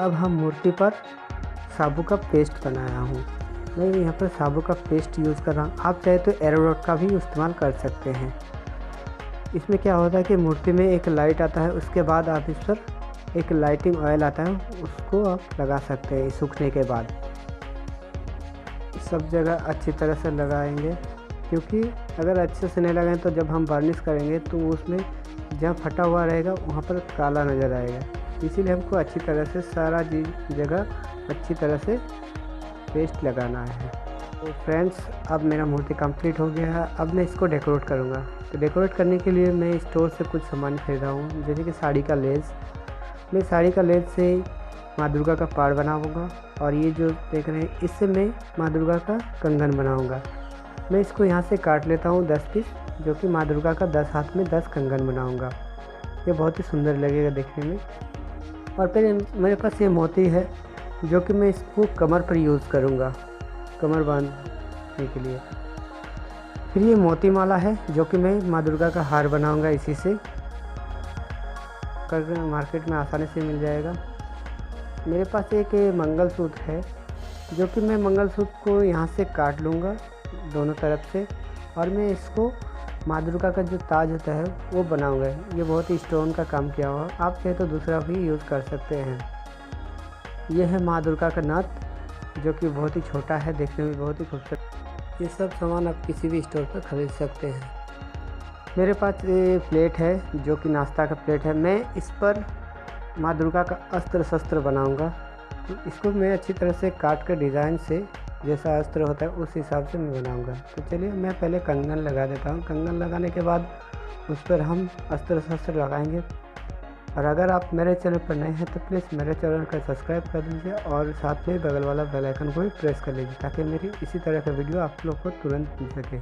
अब हम मूर्ति पर साबु का पेस्ट बनाया हूँ। मैं यहाँ पर साबु का पेस्ट यूज़ कर रहा हूँ। आप चाहे तो एरोडॉट का भी इस्तेमाल कर सकते हैं। इसमें क्या होता है कि मूर्ति में एक लाइट आता है, उसके बाद आप इस पर एक लाइटिंग ऑयल आता है, उसको आप लगा सकते हैं। सूखने के बाद सब जगह अच्छी तरह से लगाएंगे, क्योंकि अगर अच्छे से नहीं लगाएं तो जब हम वार्निश करेंगे तो उसमें जहाँ फटा हुआ रहेगा वहाँ पर काला नज़र आएगा। इसीलिए हमको अच्छी तरह से सारा जगह अच्छी तरह से पेस्ट लगाना है। तो फ्रेंड्स, अब मेरा मूर्ति कंप्लीट हो गया है। अब मैं इसको डेकोरेट करूँगा। तो डेकोरेट करने के लिए मैं स्टोर से कुछ सामान खरीदा हूँ, जैसे कि साड़ी का लेस। मैं साड़ी का लेस से माँ दुर्गा का पाड़ बनाऊँगा, और ये जो देख रहे हैं इससे मैं माँ दुर्गा का कंगन बनाऊँगा। मैं इसको यहाँ से काट लेता हूँ 10 पीस, जो कि माँ दुर्गा का 10 हाथ में 10 कंगन बनाऊँगा। ये बहुत ही सुंदर लगेगा देखने में। और फिर मेरे पास ये मोती है, जो कि मैं इसको कमर पर यूज़ करूँगा, कमर बांधने के लिए। फिर ये मोती माला है, जो कि मैं माँ दुर्गा का हार बनाऊँगा। इसी से कर मार्केट में आसानी से मिल जाएगा। मेरे पास एक मंगलसूत्र है, जो कि मैं मंगलसूत्र को यहाँ से काट लूँगा दोनों तरफ से, और मैं इसको माँ दुर्गा का जो ताज होता है वो बनाऊँगा। ये बहुत ही स्टोन का काम किया हुआ, आप चाहे तो दूसरा भी यूज़ कर सकते हैं। ये है माँ दुर्गा का नथ, जो कि बहुत ही छोटा है, देखने में बहुत ही खूबसूरत। ये सब सामान आप किसी भी स्टोर पर खरीद सकते हैं। मेरे पास ये प्लेट है, जो कि नाश्ता का प्लेट है। मैं इस पर माँ दुर्गा का अस्त्र शस्त्र बनाऊंगा। तो इसको मैं अच्छी तरह से काट कर डिज़ाइन से, जैसा अस्त्र होता है उस हिसाब से मैं बनाऊंगा। तो चलिए मैं पहले कंगन लगा देता हूँ। कंगन लगाने के बाद उस पर हम अस्त्र शस्त्र लगाएंगे। और अगर आप मेरे चैनल पर नए हैं तो प्लीज़ मेरे चैनल को सब्सक्राइब कर दीजिए, और साथ में बगल वाला बेल आइकन को भी प्रेस कर लीजिए, ताकि मेरी इसी तरह का वीडियो आप लोग को तुरंत मिल सके।